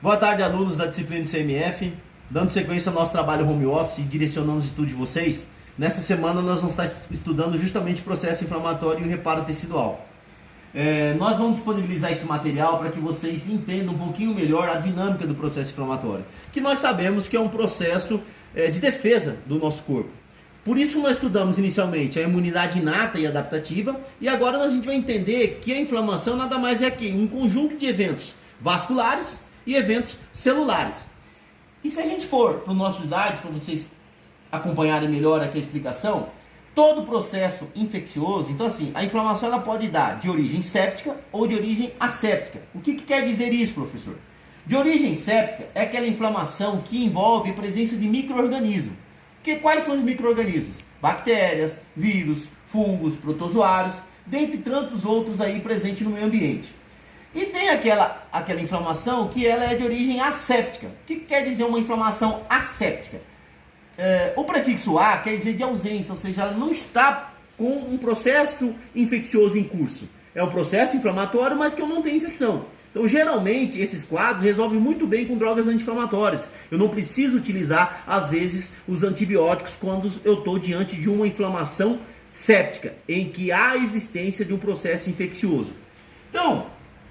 Boa tarde, alunos da disciplina de CMF. Dando sequência ao nosso trabalho home office e direcionando os estudos de vocês, nessa semana nós vamos estar estudando justamente o processo inflamatório e o reparo tecidual. Nós vamos disponibilizar esse material para que vocês entendam um pouquinho melhor a dinâmica do processo inflamatório, que nós sabemos que é um processo de defesa do nosso corpo. Por isso nós estudamos inicialmente a imunidade inata e adaptativa, e agora a gente vai entender que a inflamação nada mais é que um conjunto de eventos vasculares e eventos celulares. E se a gente for para o nosso slide, para vocês acompanharem melhor aqui a explicação, todo o processo infeccioso, então assim, a inflamação ela pode dar de origem séptica ou de origem asséptica. O que quer dizer isso, professor? De origem séptica é aquela inflamação que envolve a presença de micro-organismos. Quais são os micro-organismos? Bactérias, vírus, fungos, protozoários, dentre tantos outros aí presentes no meio ambiente. E tem aquela inflamação que ela é de origem asséptica. O que quer dizer uma inflamação asséptica? O prefixo A quer dizer de ausência, ou seja, ela não está com um processo infeccioso em curso. É um processo inflamatório, mas que eu não tenho infecção. Então, geralmente, esses quadros resolvem muito bem com drogas anti-inflamatórias. Eu não preciso utilizar, às vezes, os antibióticos quando eu estou diante de uma inflamação séptica, em que há a existência de um processo infeccioso. Então,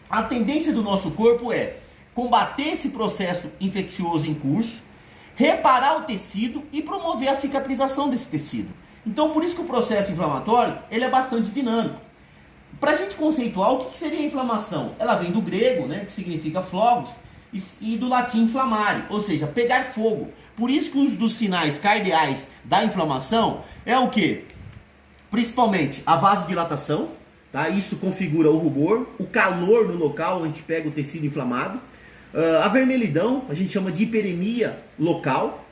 a tendência do nosso corpo é combater esse processo infeccioso em curso, reparar o tecido e promover a cicatrização desse tecido. Então, por isso que o processo inflamatório ele é bastante dinâmico. Para a gente conceituar, o que seria a inflamação? Ela vem do grego, né, que significa flogos, e do latim inflamare, ou seja, pegar fogo. Por isso que um dos sinais cardeais da inflamação é o quê? Principalmente a vasodilatação, tá? Isso configura o rubor, o calor no local onde a gente pega o tecido inflamado, a vermelhidão, a gente chama de hiperemia local,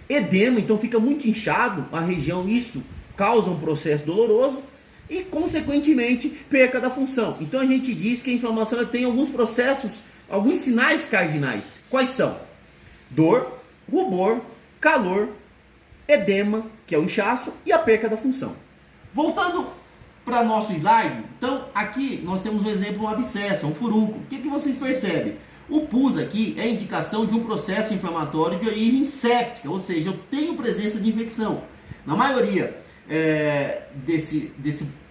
edema, então fica muito inchado a região, isso causa um processo doloroso e, consequentemente, perca da função. Então a gente diz que a inflamação ela tem alguns processos, alguns sinais cardinais. Quais são? Dor, rubor, calor, edema, que é o inchaço, e a perca da função. Voltando para nosso slide, então aqui nós temos um exemplo, um abscesso, um furúnculo. O que vocês percebem? O pus aqui é indicação de um processo inflamatório de origem séptica, ou seja, eu tenho presença de infecção. Na maioria desse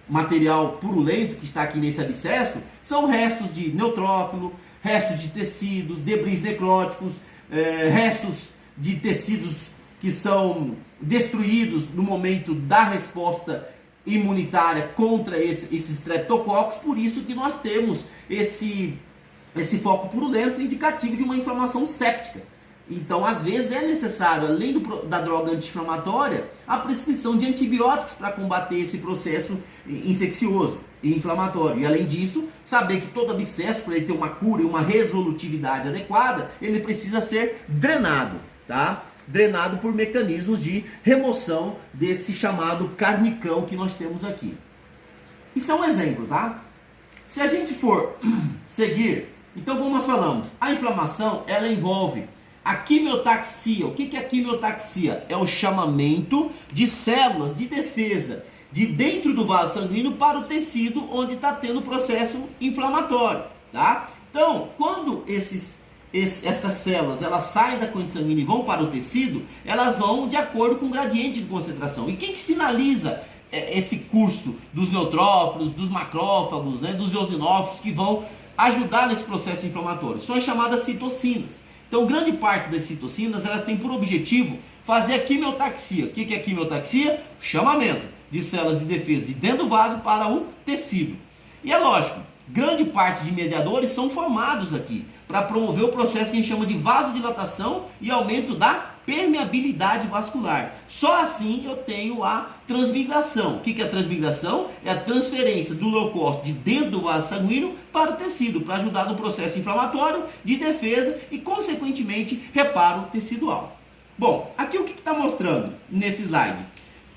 material purulento que está aqui nesse abscesso, são restos de neutrófilo, restos de tecidos, debris necróticos, restos de tecidos que são destruídos no momento da resposta imunitária contra esses streptococos. Por isso que nós temos esse foco purulento indicativo de uma inflamação séptica. Então, às vezes, é necessário, além da droga anti-inflamatória, a prescrição de antibióticos para combater esse processo infeccioso e inflamatório. E, além disso, saber que todo abscesso, para ele ter uma cura e uma resolutividade adequada, ele precisa ser drenado, tá? Drenado por mecanismos de remoção desse chamado carnicão que nós temos aqui. Isso é um exemplo, tá? Se a gente for seguir, então como nós falamos, a inflamação ela envolve a quimiotaxia. O que é a quimiotaxia? É o chamamento de células de defesa de dentro do vaso sanguíneo para o tecido onde está tendo o processo inflamatório, tá? Então, quando essas células elas saem da corrente sanguínea e vão para o tecido, elas vão de acordo com o gradiente de concentração. E quem que sinaliza esse curso dos neutrófilos, dos macrófagos, né, dos eosinófilos que vão ajudar nesse processo inflamatório? São as chamadas citocinas. Então, grande parte das citocinas elas têm por objetivo fazer a quimiotaxia. O que é a quimiotaxia? Chamamento de células de defesa de dentro do vaso para o tecido. E é lógico, grande parte de mediadores são formados aqui para promover o processo que a gente chama de vasodilatação e aumento da permeabilidade vascular. Só assim eu tenho a transmigração. O que é a transmigração? É a transferência do leucócito de dentro do vaso sanguíneo para o tecido, para ajudar no processo inflamatório, de defesa e, consequentemente, reparo tecidual. Bom, aqui o que está mostrando nesse slide?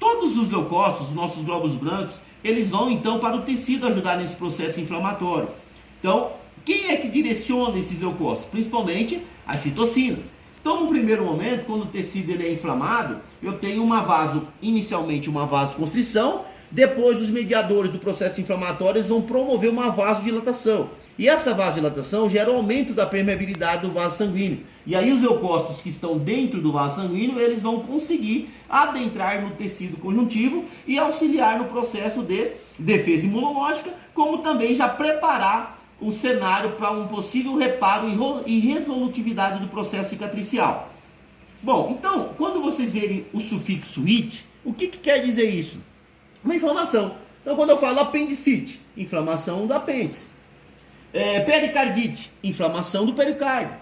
Todos os leucócitos, os nossos glóbulos brancos, eles vão então para o tecido ajudar nesse processo inflamatório. Então, quem é que direciona esses leucócitos? Principalmente as citocinas. Então, no primeiro momento, quando o tecido ele é inflamado, eu tenho inicialmente uma vasoconstrição, depois os mediadores do processo inflamatório vão promover uma vasodilatação. E essa vasodilatação gera o aumento da permeabilidade do vaso sanguíneo. E aí os leucócitos que estão dentro do vaso sanguíneo, eles vão conseguir adentrar no tecido conjuntivo e auxiliar no processo de defesa imunológica, como também já preparar o cenário para um possível reparo e resolutividade do processo cicatricial. Bom, então, quando vocês verem o sufixo "it", o que quer dizer isso? Uma inflamação. Então, quando eu falo apendicite, inflamação do apêndice. Pericardite, inflamação do pericárdio.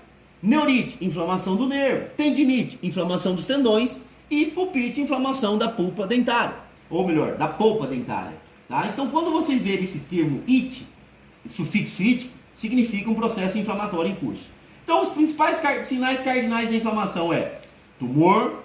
Neurite, inflamação do nervo. Tendinite, inflamação dos tendões. E pulpite, inflamação da pulpa dentária. Ou melhor, da polpa dentária. Tá? Então, quando vocês verem esse termo "it", sufixo "it", significa um processo inflamatório em curso. Então, os principais sinais cardinais da inflamação é tumor,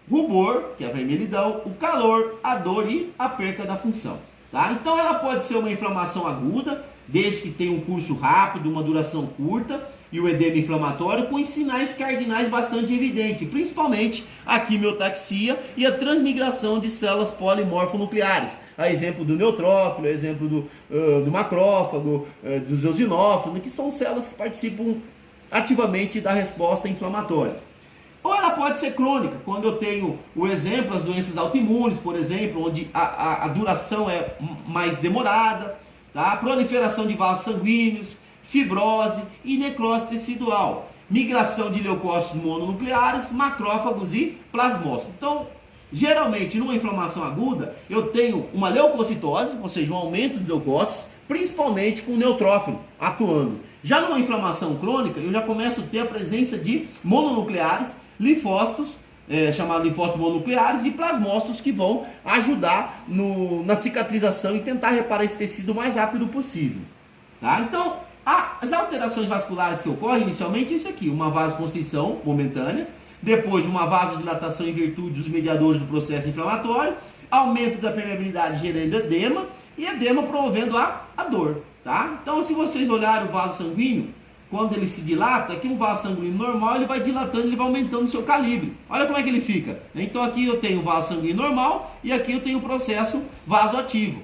rubor, que é a vermelhidão, o calor, a dor e a perca da função. Tá? Então, ela pode ser uma inflamação aguda, desde que tenha um curso rápido, uma duração curta, e o edema inflamatório com os sinais cardinais bastante evidentes, principalmente a quimiotaxia e a transmigração de células polimorfonucleares. A exemplo do neutrófilo, a exemplo do macrófago, dos eosinófilos, que são células que participam ativamente da resposta inflamatória. Ou ela pode ser crônica, quando eu tenho o exemplo, as doenças autoimunes, por exemplo, onde a duração é mais demorada, tá? Proliferação de vasos sanguíneos, fibrose e necrose tecidual, migração de leucócitos mononucleares, macrófagos e plasmócitos. Então, geralmente, numa inflamação aguda, eu tenho uma leucocitose, ou seja, um aumento dos leucócitos, principalmente com o neutrófilo atuando. Já numa inflamação crônica, eu já começo a ter a presença de mononucleares, linfócitos, chamados linfócitos mononucleares, e plasmócitos, que vão ajudar na cicatrização e tentar reparar esse tecido o mais rápido possível. Tá? Então, as alterações vasculares que ocorrem inicialmente é isso aqui: uma vasoconstrição momentânea, depois uma vasodilatação em virtude dos mediadores do processo inflamatório, aumento da permeabilidade gerando edema, e edema promovendo a dor. Tá? Então, se vocês olharem o vaso sanguíneo, quando ele se dilata, aqui um vaso sanguíneo normal, ele vai dilatando, ele vai aumentando o seu calibre. Olha como é que ele fica. Então aqui eu tenho o vaso sanguíneo normal e aqui eu tenho o processo vasoativo.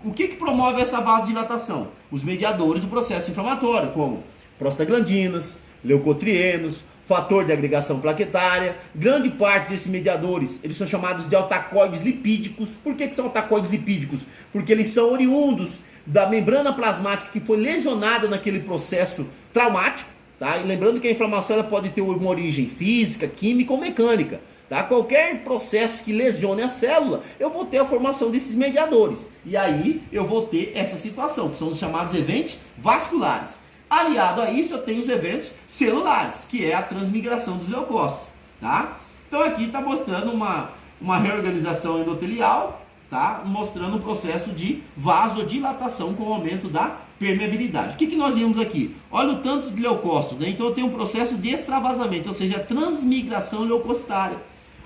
O que promove essa vasodilatação? Os mediadores do processo inflamatório, como prostaglandinas, leucotrienos, fator de agregação plaquetária. Grande parte desses mediadores, eles são chamados de altacoides lipídicos. Por que são altacoides lipídicos? Porque eles são oriundos da membrana plasmática que foi lesionada naquele processo traumático, tá? E lembrando que a inflamação ela pode ter uma origem física, química ou mecânica, tá? Qualquer processo que lesione a célula, eu vou ter a formação desses mediadores. E aí eu vou ter essa situação, que são os chamados eventos vasculares. Aliado a isso, eu tenho os eventos celulares, que é a transmigração dos leucócitos, tá? Então aqui está mostrando uma reorganização endotelial, tá? Mostrando um processo de vasodilatação com o aumento da permeabilidade. O que nós vimos aqui? Olha o tanto de leucócitos, né? Então eu tenho um processo de extravasamento, ou seja, a transmigração leucocitária,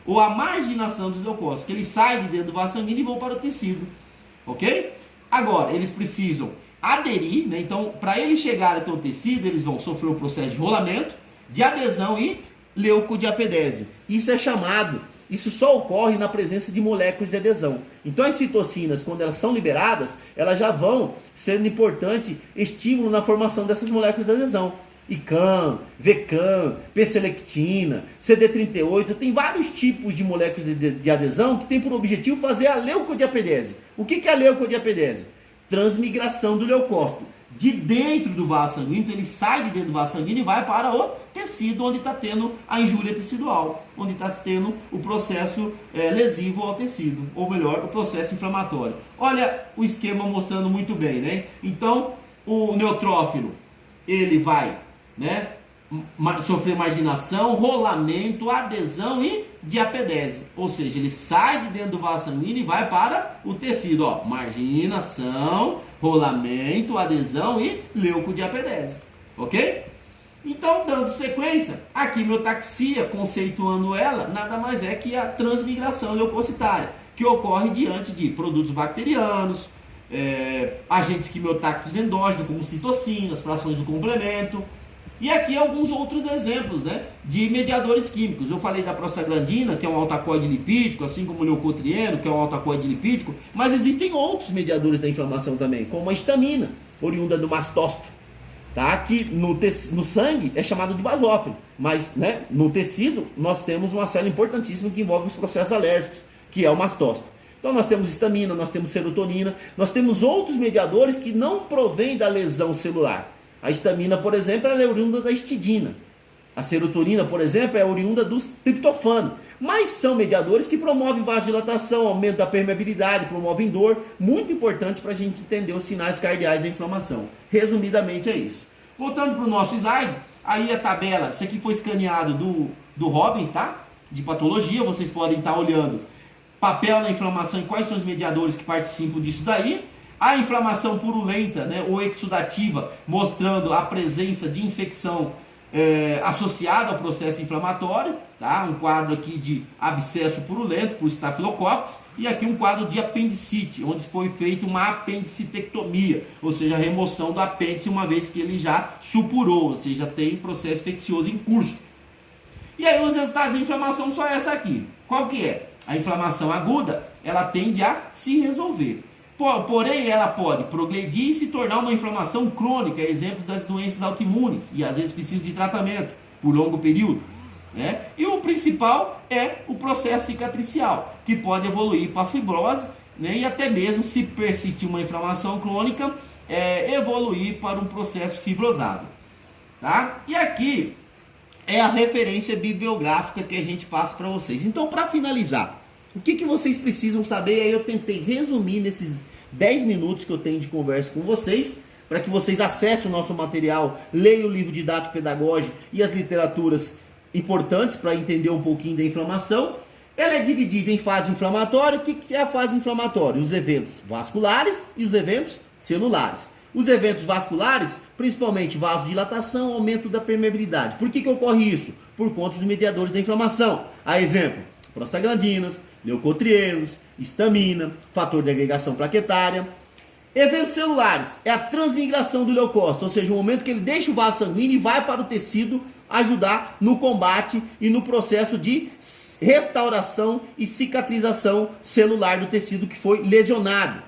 ou a marginação dos leucócitos, que eles saem de dentro do vaso sanguíneo e vão para o tecido, ok? Agora, eles precisam aderir, né? Então, para eles chegarem até o tecido, eles vão sofrer o processo de rolamento, de adesão e leucodiapedese. Isso só ocorre na presença de moléculas de adesão. Então as citocinas, quando elas são liberadas, elas já vão ser um importante estímulo na formação dessas moléculas de adesão. ICAM, VCAM, P-selectina, CD38, tem vários tipos de moléculas de adesão que tem por objetivo fazer a leucodiapedese. O que é a leucodiapedese? Transmigração do leucócito de dentro do vaso sanguíneo. Então ele sai de dentro do vaso sanguíneo e vai para o tecido onde está tendo a injúria tecidual, onde está tendo o processo lesivo ao tecido, ou melhor, o processo inflamatório. Olha o esquema mostrando muito bem, né? Então o neutrófilo, ele vai, né, sofrer marginação, rolamento, adesão e diapedese. Ou seja, ele sai de dentro do vaso sanguíneo e vai para o tecido. Ó, marginação, rolamento, adesão e leucodiapedese. Ok? Então, dando sequência, a quimiotaxia, conceituando ela, nada mais é que a transmigração leucocitária, que ocorre diante de produtos bacterianos, agentes quimiotácticos endógenos, como citocinas, frações do complemento. E aqui alguns outros exemplos, né, de mediadores químicos. Eu falei da prostaglandina, que é um altacoide lipídico, assim como o leucotrieno, que é um altacoide lipídico, mas existem outros mediadores da inflamação também, como a histamina, oriunda do mastócito, tá? Que no sangue é chamado de basófilo, mas, né, no tecido nós temos uma célula importantíssima que envolve os processos alérgicos, que é o mastócito. Então nós temos histamina, nós temos serotonina, nós temos outros mediadores que não provêm da lesão celular. A histamina, por exemplo, ela é oriunda da histidina. A serotonina, por exemplo, é oriunda do triptofano. Mas são mediadores que promovem vasodilatação, aumento da permeabilidade, promovem dor. Muito importante para a gente entender os sinais cardeais da inflamação. Resumidamente é isso. Voltando para o nosso slide, aí a tabela, isso aqui foi escaneado do Robbins, tá? De patologia, vocês podem estar olhando papel na inflamação e quais são os mediadores que participam disso daí. A inflamação purulenta, né, ou exudativa, mostrando a presença de infecção associada ao processo inflamatório, tá? Um quadro aqui de abscesso purulento por estafilococcus, e aqui um quadro de apendicite, onde foi feita uma apendicitectomia, ou seja, a remoção do apêndice uma vez que ele já supurou, ou seja, tem processo infeccioso em curso. E aí os resultados da inflamação são essa aqui. Qual que é? A inflamação aguda, ela tende a se resolver. Porém, ela pode progredir e se tornar uma inflamação crônica, exemplo das doenças autoimunes, e às vezes precisa de tratamento por longo período, né? E o principal é o processo cicatricial, que pode evoluir para a fibrose, né? E até mesmo, se persistir uma inflamação crônica, evoluir para um processo fibrosado. Tá? E aqui é a referência bibliográfica que a gente passa para vocês. Então, para finalizar, o que vocês precisam saber? Aí eu tentei resumir nesses 10 minutos que eu tenho de conversa com vocês, para que vocês acessem o nosso material, leiam o livro didático pedagógico e as literaturas importantes para entender um pouquinho da inflamação. Ela é dividida em fase inflamatória. O que é a fase inflamatória? Os eventos vasculares e os eventos celulares. Os eventos vasculares, principalmente vasodilatação, aumento da permeabilidade. Por que ocorre isso? Por conta dos mediadores da inflamação. A exemplo, prostaglandinas, leucotrienos, histamina, fator de agregação plaquetária. Eventos celulares é a transmigração do leucócito, ou seja, o momento que ele deixa o vaso sanguíneo e vai para o tecido ajudar no combate e no processo de restauração e cicatrização celular do tecido que foi lesionado.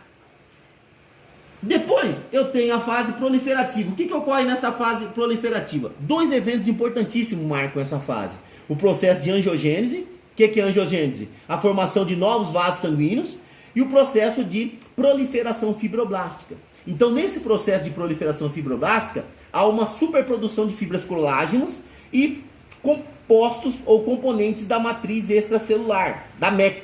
Depois eu tenho a fase proliferativa. O que ocorre nessa fase proliferativa? 2 eventos importantíssimos marcam essa fase. O processo de angiogênese. O que é angiogênese? A formação de novos vasos sanguíneos. E o processo de proliferação fibroblástica. Então, nesse processo de proliferação fibroblástica, há uma superprodução de fibras colágenas e compostos ou componentes da matriz extracelular, da MEC.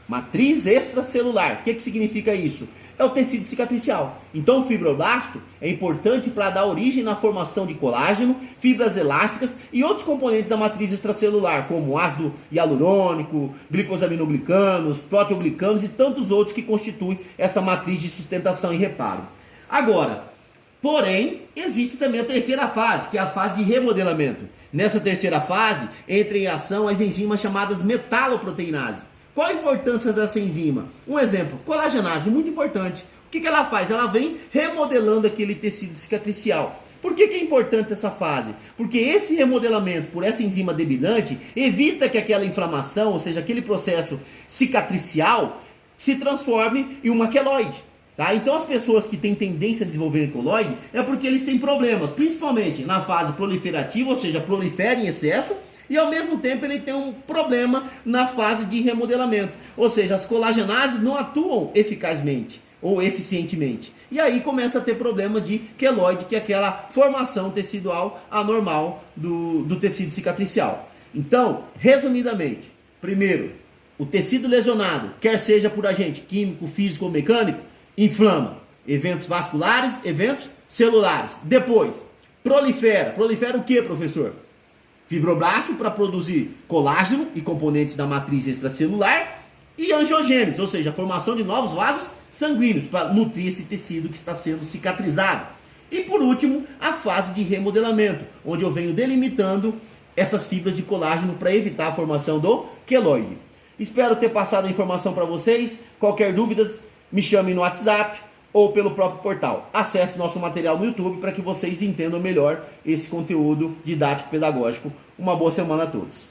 Matriz extracelular. O que significa isso? É o tecido cicatricial. Então o fibroblasto é importante para dar origem na formação de colágeno, fibras elásticas e outros componentes da matriz extracelular, como ácido hialurônico, glicosaminoglicanos, proteoglicanos e tantos outros que constituem essa matriz de sustentação e reparo. Agora, porém, existe também a terceira fase, que é a fase de remodelamento. Nessa terceira fase, entram em ação as enzimas chamadas metaloproteinase. Qual a importância dessa enzima? Um exemplo, colagenase, muito importante. O que ela faz? Ela vem remodelando aquele tecido cicatricial. Por que é importante essa fase? Porque esse remodelamento por essa enzima debilitante evita que aquela inflamação, ou seja, aquele processo cicatricial, se transforme em uma queloide. Tá? Então as pessoas que têm tendência a desenvolver queloide é porque eles têm problemas, principalmente na fase proliferativa, ou seja, prolifera em excesso, e ao mesmo tempo ele tem um problema na fase de remodelamento. Ou seja, as colagenases não atuam eficazmente ou eficientemente. E aí começa a ter problema de queloide, que é aquela formação tecidual anormal do tecido cicatricial. Então, resumidamente, primeiro, o tecido lesionado, quer seja por agente químico, físico ou mecânico, inflama. Eventos vasculares, eventos celulares. Depois, prolifera. Prolifera o que, professor? Fibroblasto para produzir colágeno e componentes da matriz extracelular e angiogênese, ou seja, a formação de novos vasos sanguíneos para nutrir esse tecido que está sendo cicatrizado. E por último, a fase de remodelamento, onde eu venho delimitando essas fibras de colágeno para evitar a formação do queloide. Espero ter passado a informação para vocês. Qualquer dúvidas, me chame no WhatsApp ou pelo próprio portal. Acesse nosso material no YouTube para que vocês entendam melhor esse conteúdo didático pedagógico. Uma boa semana a todos.